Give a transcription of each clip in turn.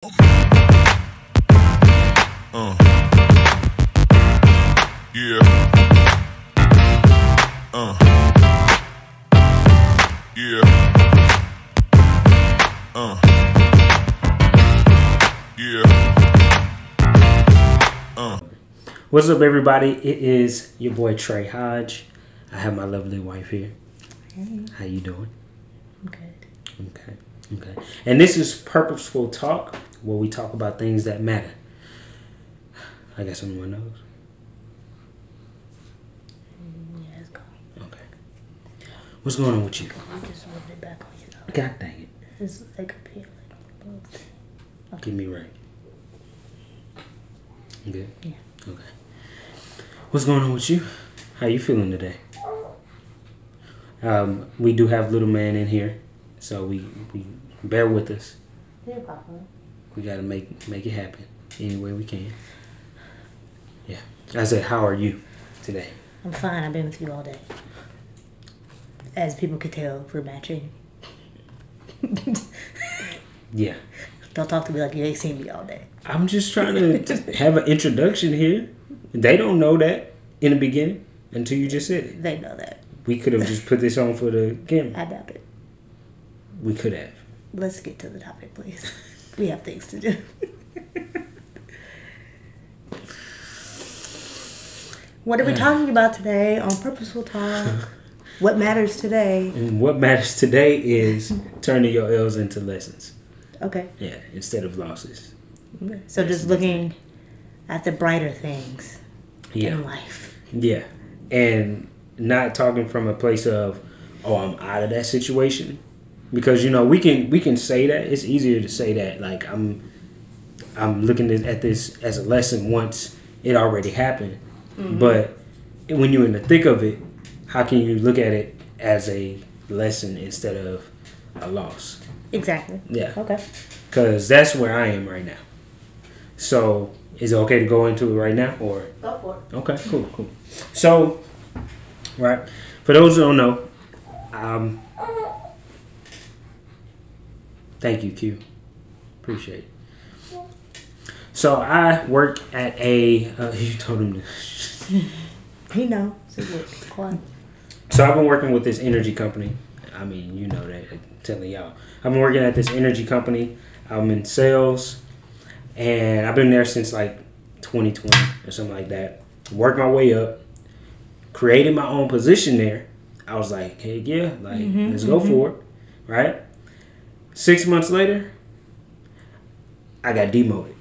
Yeah. Yeah. Yeah. What's up, everybody? It is your boy Trey Hodge. I have my lovely wife here. Hey. How you doing? I'm good. Okay. And this is Purposeful Talk, where we talk about things that matter. I guess someone knows. Yeah, it's gone. Okay. What's going on with you? I just rubbed it back on you though. God dang it. It's like up here, like on the book. Okay. Get me right. You good? Yeah. Okay. What's going on with you? How you feeling today? We do have little man in here, so we bear with us. Yeah, Papa. We gotta make it happen any way we can. Yeah. I said, how are you today? I'm fine. I've been with you all day. As people could tell, we're matching. Yeah. Don't talk to me like you ain't seen me all day. I'm just trying to have an introduction here. They don't know that in the beginning until you just said it. They know that. We could have just put this on for the camera. I doubt it. We could have. Let's get to the topic, please. We have things to do. What are we talking about today on Purposeful Talk? What matters today? And what matters today is turning your L's into lessons. Okay. Yeah, instead of losses. Okay. So just looking at the brighter things in life. Yeah. And not talking from a place of, oh, I'm out of that situation. Because, you know, we can say that. It's easier to say that, like, I'm looking at this as a lesson once it already happened. Mm-hmm. But when you're in the thick of it, how can you look at it as a lesson instead of a loss? Exactly. Yeah. Okay. Because that's where I am right now. So, is it okay to go into it right now? Or go for it. Okay, cool. So, right, for those who don't know, thank you, Q. Appreciate it. So, I work at a, you told him to. He know. So, I've been working with this energy company. I mean, you know that, I'm telling y'all. I've been working at this energy company. I'm in sales, and I've been there since like 2020 or something like that. Worked my way up, created my own position there. I was like, hey, yeah, like, let's go for it, right? 6 months later, I got demoted,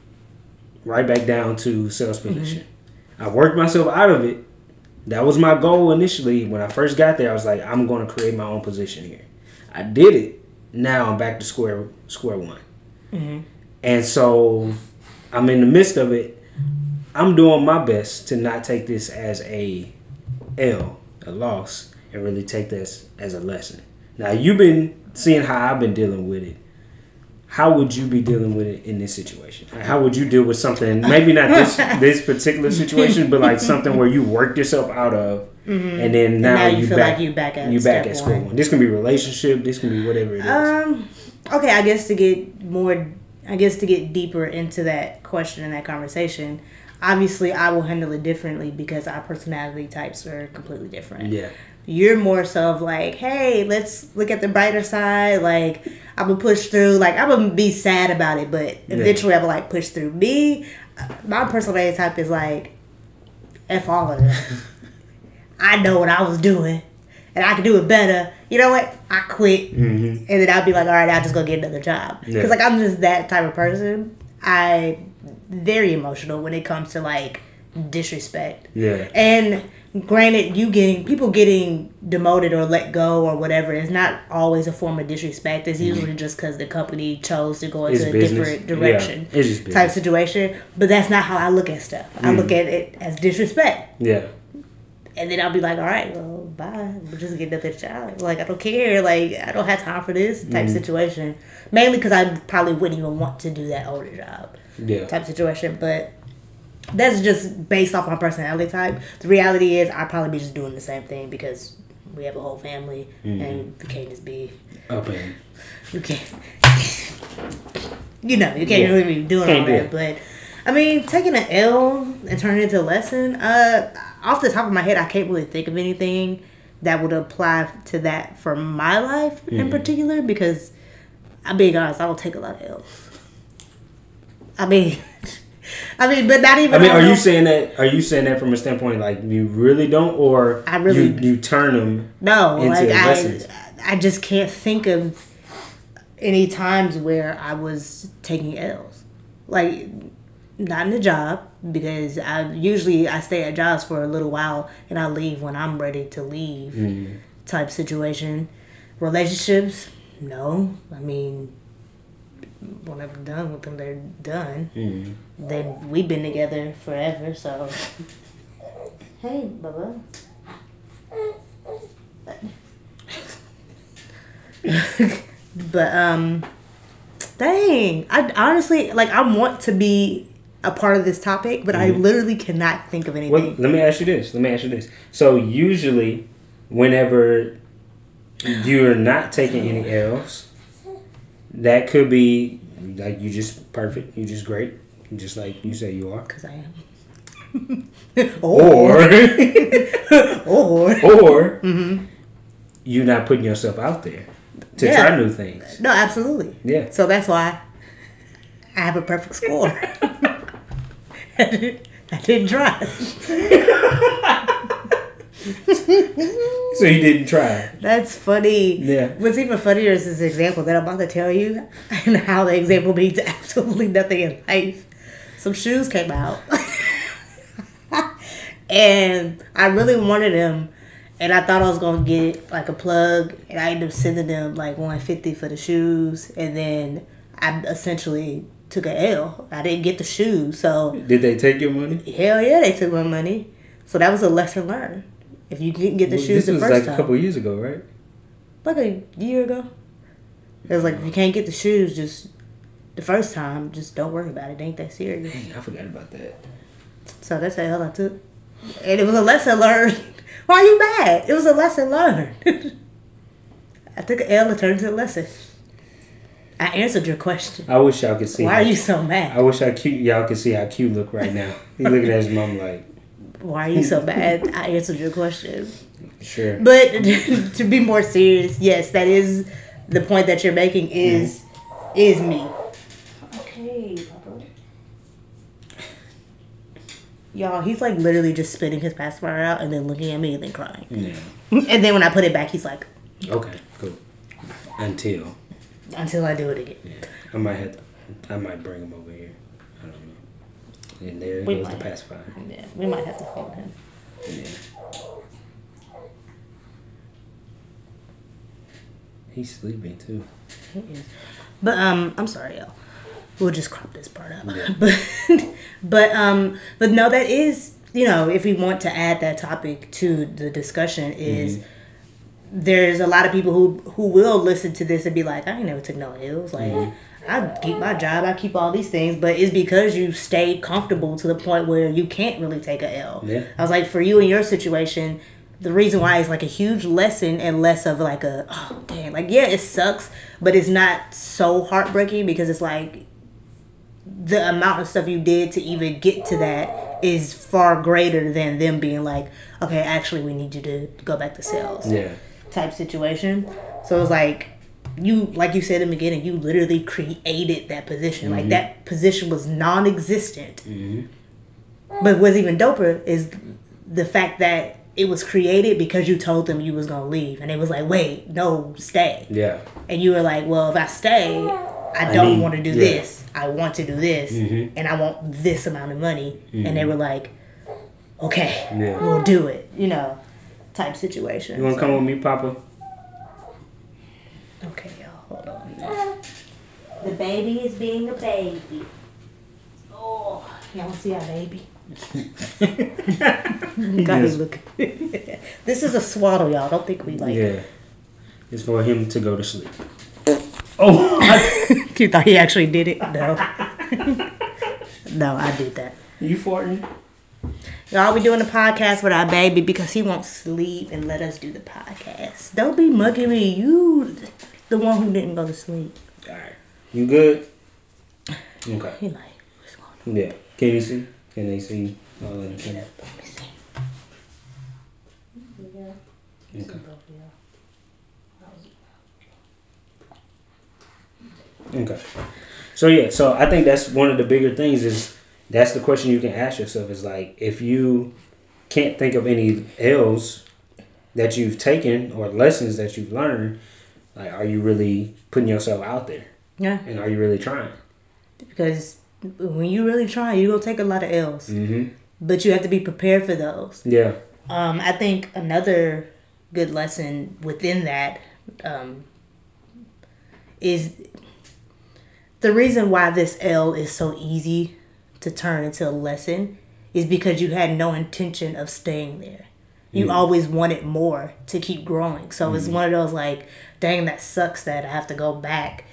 right back down to sales position. I worked myself out of it. That was my goal initially. When I first got there, I was like, I'm going to create my own position here. I did it. Now I'm back to square one. Mm-hmm. And so I'm in the midst of it. I'm doing my best to not take this as a loss, and really take this as a lesson. Now, you've been seeing how I've been dealing with it. How would you be dealing with it in this situation? How would you deal with something, maybe not this particular situation, but like something where you worked yourself out of, and then now you feel like you back at square one. This can be relationship. This can be whatever it is. Okay, I guess to get deeper into that question and that conversation, obviously I will handle it differently because our personality types are completely different. Yeah. You're more so of like, hey, let's look at the brighter side. Like, I'm going to push through. Like, I'm going to be sad about it, but eventually I'm going to, like, push through. Me, my personality type is like, F all of it. I know what I was doing, and I can do it better. You know what? I quit, and then I'll be like, all right, I'll just go get another job. Because, like, I'm just that type of person. I'm very emotional when it comes to, like, disrespect. Yeah. And granted, people getting demoted or let go or whatever is not always a form of disrespect. It's usually just because the company chose to go into a different direction type situation. But that's not how I look at stuff. I look at it as disrespect. Yeah. And then I'll be like, all right, well, bye. We'll just get another job. Like, I don't care. Like, I don't have time for this type situation. Mainly because I probably wouldn't even want to do that older job type situation. But that's just based off my personality type. The reality is I'd probably be just doing the same thing because we have a whole family and we can't just be... Up in. You can't... you can't really be doing all that. But I mean, taking an L and turning it into a lesson. Off the top of my head, I can't really think of anything that would apply to that for my life in particular, because I'm being honest, I don't take a lot of L's. I mean, but not even. I mean, are you saying that from a standpoint like you really don't, or I really you turn them? No, into like lessons? I just can't think of any times where I was taking L's. Like, not in a job, because I stay at jobs for a little while and I leave when I'm ready to leave, type situation. Relationships, no. I mean, when I'm done with them, they're done. We've been together forever, so. Hey, Bubba. But dang, I honestly, like, I want to be a part of this topic, but I literally cannot think of anything. Well, let me ask you this. So usually, whenever you're not taking any L's, that could be like you just perfect, you just great, just like you say you are. Because I am. or mm-hmm. you're not putting yourself out there to try new things. No, absolutely. Yeah. So that's why I have a perfect score. I didn't try. So you didn't try. That's funny. Yeah. What's even funnier is this example that I'm about to tell you, and how the example means absolutely nothing in life. Some shoes came out. And I really wanted them, and I thought I was gonna get like a plug, and I ended up sending them like $150 for the shoes, and then I essentially took an L. I didn't get the shoes, so did they take your money? Hell yeah, they took my money. So that was a lesson learned. If you didn't get the shoes the first time, this was like a couple years ago, right? Like a year ago. It was like, if you can't get the shoes just the first time, just don't worry about it. It ain't that serious. Dang, I forgot about that. So that's the L I took. And it was a lesson learned. Why are you mad? It was a lesson learned. I took an L and turned it into a lesson. I answered your question. I wish y'all could see. Why are you so mad? I wish y'all could see how Q look right now. He looking at his mom like, why are you so mad? I answered your question. Sure. But to be more serious, yes, that is the point that you're making is me. Okay, Papa. Y'all, he's like literally just spitting his pacifier out and then looking at me and then crying. Yeah. And then when I put it back, he's like, okay, cool. Until I do it again. Yeah. I might bring him over here. I don't know. And there goes the pacifier. Yeah, we might have to hold him. Yeah. He's sleeping too. He is. But I'm sorry, y'all. We'll just crop this part out. Yeah. But no, that is, if we want to add that topic to the discussion, is there's a lot of people who will listen to this and be like, I ain't never took no L's. Like, I keep my job, I keep all these things, but it's because you stayed comfortable to the point where you can't really take a L. Yeah. I was like, for you in your situation, the reason why it's like a huge lesson and less of like a, oh damn, like, yeah, it sucks, but it's not so heartbreaking because it's like the amount of stuff you did to even get to that is far greater than them being like, okay, actually we need you to go back to sales. Yeah. Type situation. So it was like you said in the beginning, you literally created that position. Like that position was non-existent. But what's even doper is the fact that it was created because you told them you was gonna leave, and it was like, wait, no, stay. Yeah. And you were like, well, if I stay, I don't want to do this. I want to do this, and I want this amount of money. And they were like, okay, we'll do it. Type situation. You want to come with me, Papa? Okay, y'all, hold on. The baby is being a baby. Oh, y'all see our baby? God, he's looking. This is a swaddle, y'all. Don't think we like. Yeah, it's for him to go to sleep. Oh, you thought he actually did it? No. No, I did that. You farting? Y'all, we doing the podcast with our baby because he won't sleep and let us do the podcast. Don't be mugging me. You, the one who didn't go to sleep. All right. You good? Okay. He like, what's going on? Yeah. Can you see? Can they see all of the Let me see. Yeah. Okay. Okay. So yeah, so I think that's one of the bigger things is that's the question you can ask yourself is like if you can't think of any L's that you've taken or lessons that you've learned, like are you really putting yourself out there? Yeah. And are you really trying? Because when you really try, you're gonna take a lot of L's. Mm-hmm. But you have to be prepared for those. Yeah. I think another good lesson within that is the reason why this L is so easy to turn into a lesson is because you had no intention of staying there. You always wanted more to keep growing. So it's one of those like, dang, that sucks that I have to go back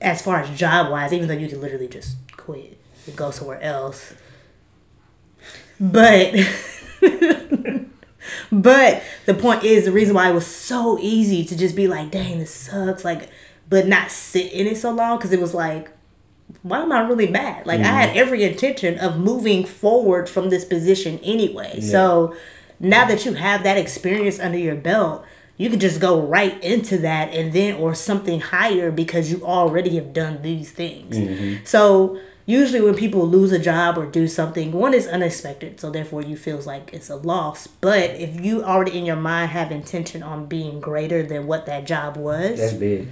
as far as job wise, even though you could literally just quit and go somewhere else. But but the point is the reason why it was so easy to just be like, dang, this sucks, like, but not sit in it so long because it was like, why am I really mad? Like I had every intention of moving forward from this position anyway. Yeah. So now that you have that experience under your belt, you could just go right into that and then or something higher because you already have done these things. Mm-hmm. So usually when people lose a job or do something, one is unexpected, so therefore you feels like it's a loss. But if you already in your mind have intention on being greater than what that job was, that's big.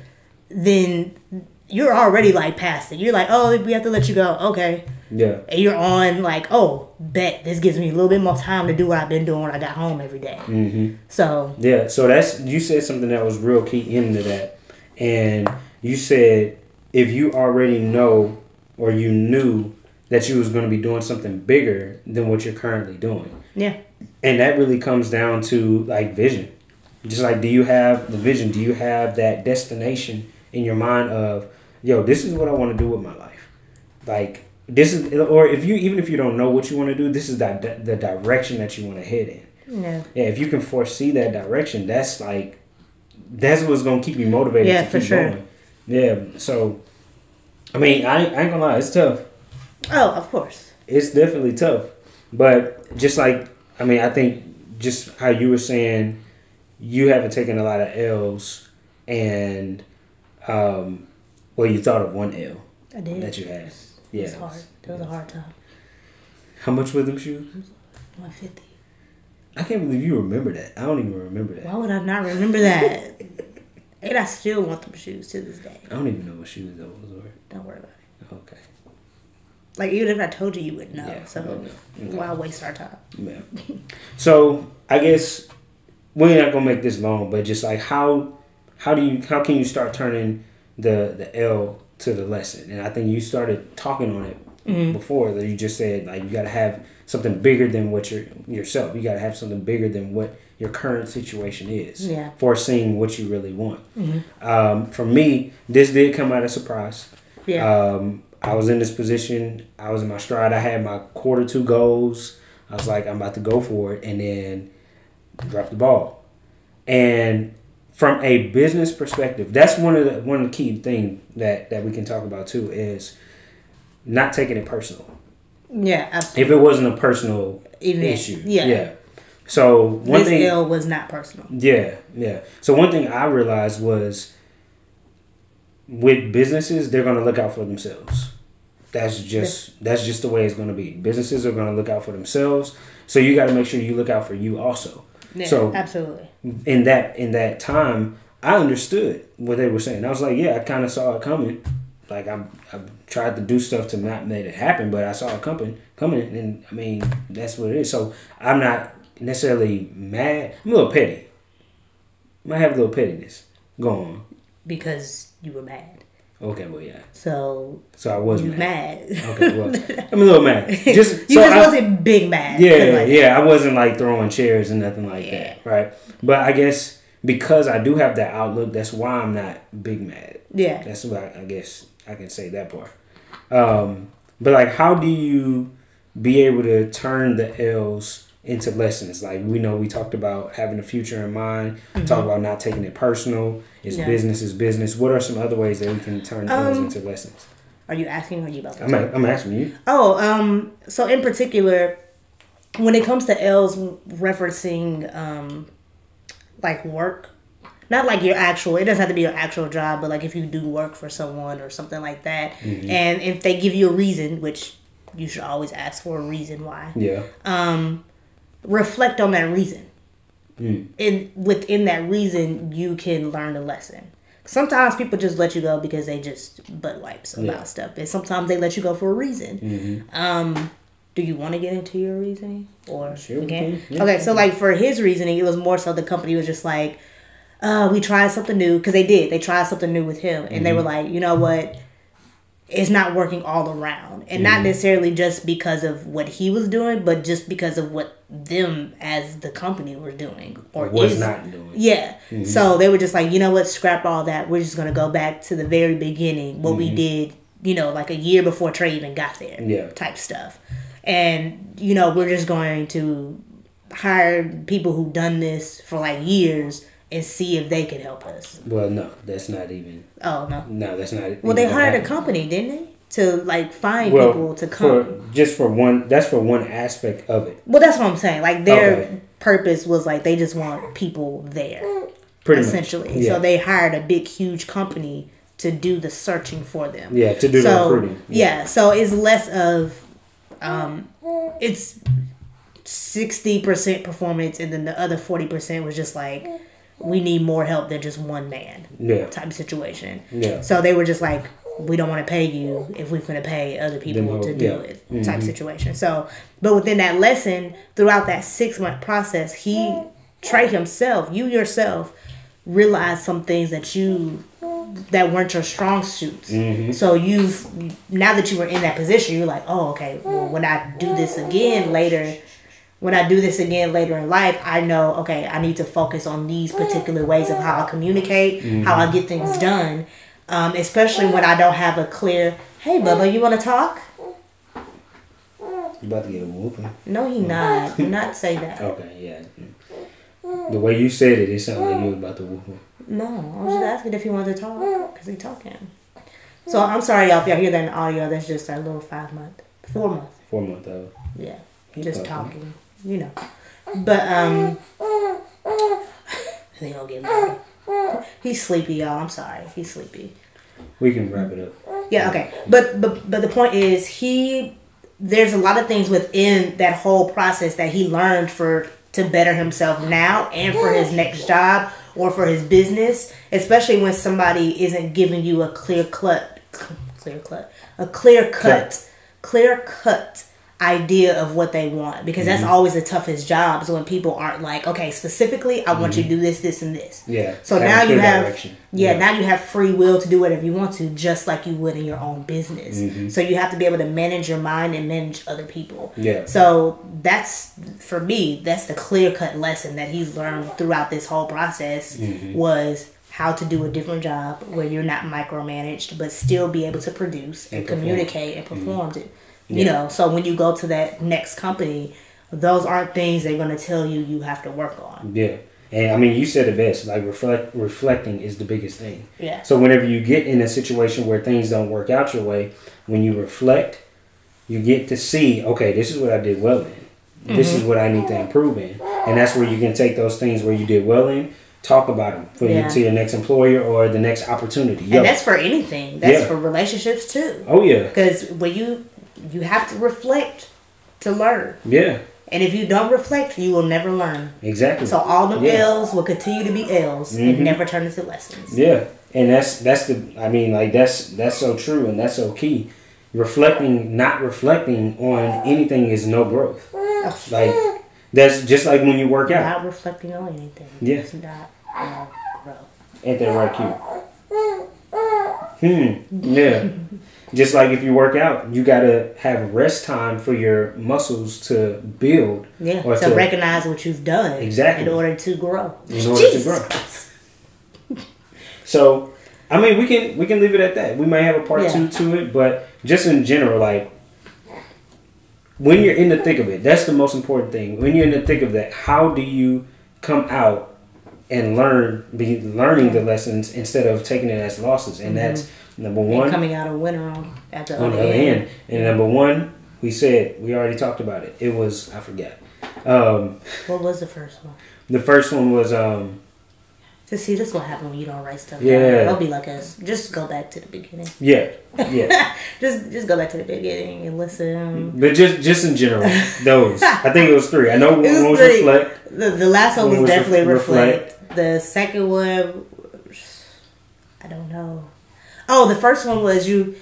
Then you're already like past it. You're like, oh, we have to let you go. Okay. Yeah. And you're on like, oh, bet this gives me a little bit more time to do what I've been doing when I got home every day. Mm-hmm. So yeah, so that's you said something that was real key into that, and you said if you already know or you knew that you was going to be doing something bigger than what you're currently doing. Yeah. And that really comes down to like vision. Just like, do you have the vision? Do you have that destination in your mind of, yo, this is what I want to do with my life? Like, this is, or if you, even if you don't know what you want to do, this is the direction that you want to head in. Yeah. Yeah. If you can foresee that direction, that's what's going to keep you motivated to keep going. Yeah. So, I mean, I ain't gonna lie, it's tough. Oh, of course. It's definitely tough. But just like, I mean, I think just how you were saying, you haven't taken a lot of L's and, well, you thought of one L. I did. That you had. It was hard. It was a hard time. How much were them shoes? $150. I can't believe you remember that. I don't even remember that. Why would I not remember that? And I still want them shoes to this day. I don't even know what shoes those were. Don't worry about it. Okay. Like, even if I told you, you would know. Yeah, so okay. Why waste our time? Yeah. So I guess we're not gonna make this long, but just like how can you start turning the L to the lesson? And I think you started talking on it before that you just said like you gotta have something bigger than what yourself. You gotta have something bigger than what your current situation is. Yeah. Foreseeing what you really want. Mm-hmm. For me, this did come out of surprise. Yeah. I was in this position. I was in my stride. I had my Q2 goals. I was like, I'm about to go for it, and then drop the ball. And from a business perspective, that's one of the key things that we can talk about too is not taking it personal. Yeah, absolutely. If it wasn't a personal issue, yeah. So one thing, L was not personal. Yeah. So one thing I realized was, with businesses, they're going to look out for themselves. That's just the way it's going to be. Businesses are going to look out for themselves, so you got to make sure you look out for you also. Yeah, so absolutely. In that time, I understood what they were saying. I was like, yeah, I kind of saw it coming. Like I tried to do stuff to not make it happen, but I saw it coming, and I mean that's what it is. So I'm not necessarily mad. I'm a little petty. Might have a little pettiness going on. Because you were mad. Okay, well, yeah. So I was mad. Okay, well, I'm a little mad. Wasn't big mad. Yeah. I wasn't like throwing chairs and nothing like that, right? But I guess because I do have that outlook, that's why I'm not big mad. Yeah. That's why I guess I can say that part. But like, how do you be able to turn the L's into lessons? Like, we talked about having a future in mind, talk about not taking it personal. Business is business. What are some other ways that we can turn L's into lessons? Are you asking or are you about to? I'm asking you. Oh, so in particular, when it comes to L's referencing like work, not like your actual, it doesn't have to be your actual job, but like if you do work for someone or something like that, and if they give you a reason, which you should always ask for a reason why. Yeah. Reflect on that reason. And within that reason, you can learn a lesson. Sometimes people just let you go because they just butt wipes about stuff. And sometimes they let you go for a reason. Do you want to get into your reasoning? Or Sure. again? Yeah. Okay, so like for his reasoning, it was more so the company was just like, we tried something new. Because they did. They tried something new with him. And they were like, you know what? It's not working all around. And not necessarily just because of what he was doing, but just because of what them as the company were doing. Or was not doing. Yeah. So they were just like, you know what? Scrap all that. We're just going to go back to the very beginning. What we did, you know, like a year before Trey even got there. Yeah. Type stuff. And, you know, we're just going to hire people who've done this for like years and see if they can help us. Well, no, that's not even. Oh, no. No, that's not. Well, they hired a company, didn't they? To like find people to come. That's for one aspect of it. Well, that's what I'm saying. Like their purpose was like they just want people there. Pretty essentially. much. Yeah. So they hired a big, huge company to do the searching for them. Yeah, to do the recruiting. Yeah, so it's less of, it's 60% performance, and then the other 40% was just like, we need more help than just one man type of situation. Yeah. So they were just like, we don't want to pay you if we're going to pay other people to do it type situation. So, but within that lesson, throughout that 6-month process, Trey himself, you yourself, realized some things that weren't your strong suits. So now that you were in that position, you're like, oh, okay, well, when I do this again later in life, I know, okay, I need to focus on these particular ways of how I communicate, how I get things done, especially when I don't have a clear, hey, Bubba, you want to talk? You about to get a whooping. No, he not. Do not say that. Okay, yeah. The way you said it sounded like you was about to whoop him. No, I was just asking if he wanted to talk, because he talking. So I'm sorry, y'all, if y'all hear that in audio, that's just our little 4 month old. Yeah, just talking, you know. But, they gonna get mad. He's sleepy, y'all. I'm sorry. He's sleepy. We can wrap it up. Yeah, okay. But the point is, there's a lot of things within that whole process that he learned to better himself now and for his next job or for his business, especially when somebody isn't giving you a clear cut idea of what they want, because that's always the toughest jobs, when people aren't like, okay, specifically I want you to do this, this, and this. Yeah. So now you have now you have free will to do whatever you want to, just like you would in your own business. So you have to be able to manage your mind and manage other people. Yeah. So that's, for me, that's the clear cut lesson that he's learned throughout this whole process, was how to do a different job where you're not micromanaged, but still be able to produce and communicate and perform it. You know, so when you go to that next company, those aren't things they're going to tell you have to work on. Yeah. And I mean, you said it best, like reflecting is the biggest thing. Yeah. So whenever you get in a situation where things don't work out your way, when you reflect, you get to see, okay, this is what I did well in. This is what I need to improve in. And that's where you can take those things where you did well in, talk about them to your next employer or the next opportunity. And that's for anything. That's for relationships too. Oh, yeah. Because when you have to reflect to learn. Yeah. And if you don't reflect, you will never learn. Exactly. So all them L's will continue to be L's and never turn into lessons. Yeah. And that's so true, and that's so key. Not reflecting on anything is no growth. Like, that's just like when you work out. Not reflecting on anything. Yeah. It's not growth. Ain't that right, cute? Yeah. Just like if you work out, you gotta have rest time for your muscles to build. Yeah. Or to recognize what you've done. Exactly. In order to grow. So, I mean, we can leave it at that. We may have a part 2 to it, but just in general, like, when you're in the thick of it, that's the most important thing. When you're in the thick of that, how do you come out and learning the lessons instead of taking it as losses? And Number one, and coming out a winner at the on other the other end. end. And number one, we already talked about it. It was, I forgot. What was the first one? The first one was To see, this what happen when you don't write stuff. Yeah. Don't be like us. Just go back to the beginning. yeah. just go back to the beginning and listen. But just in general, those. I think it was 3. I know one was three. reflect. The last one was definitely reflect. The second one, I don't know. Oh, the first one was you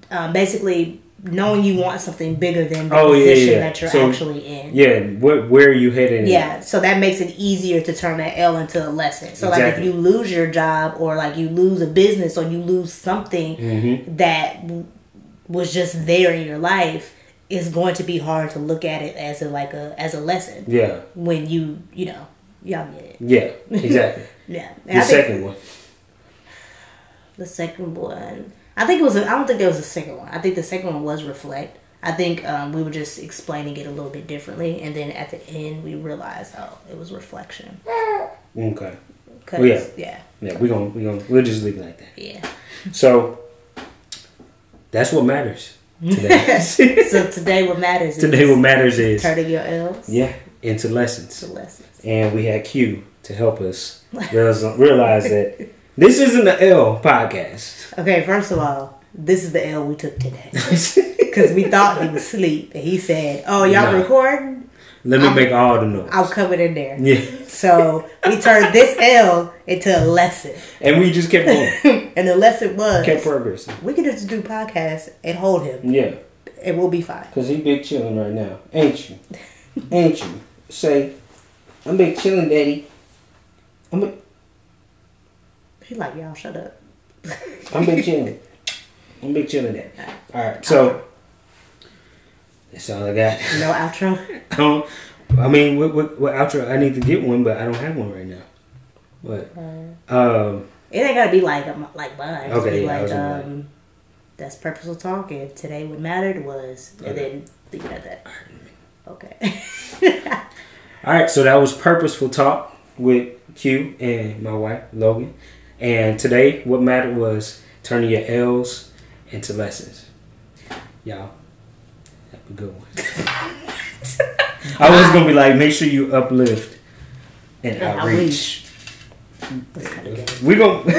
basically knowing you want something bigger than the position that you're actually in. Yeah, where are you headed? Yeah, so that makes it easier to turn that L into a lesson. So like if you lose your job or like you lose a business or you lose something that was just there in your life, it's going to be hard to look at it as a lesson. Yeah. When y'all get it. Yeah, exactly. Yeah. The second one. The second one. I don't think there was a second one. I think the second one was reflect. I think we were just explaining it a little bit differently, and then at the end we realized, it was reflection. Okay. Yeah. We'll just leave it like that. Yeah. So that's what matters today. So today what matters is turning your L's. Yeah, into lessons. To And we had Q to help us realize that this isn't the L podcast. Okay, first of all, this is the L we took today. Because we thought he was asleep. And he said, y'all recording? Let me make all the noise. I'll cover it in there. Yeah. So we turned this L into a lesson. And we just kept going. And the lesson was... kept progressing. We could just do podcasts and hold him. Yeah. And we'll be fine. Because he big chilling right now. Ain't you? Ain't you? Say, I'm big chilling, daddy. He like, y'all shut up. I'm big chilling. I'm big chilling, daddy. Alright, so... that's all I got. No outro? I mean, what outro? I need to get one, but I don't have one right now. What? It ain't gotta be like mine. Okay, like, that's purposeful talk, and today what mattered was, and then leave it at that. Okay. Alright, so that was Purposeful Talk with Q and my wife, Logan. And today, what mattered was turning your L's into lessons. Y'all, have a good one. I was going to be like, make sure you uplift and outreach. That's kind of good. We're going to...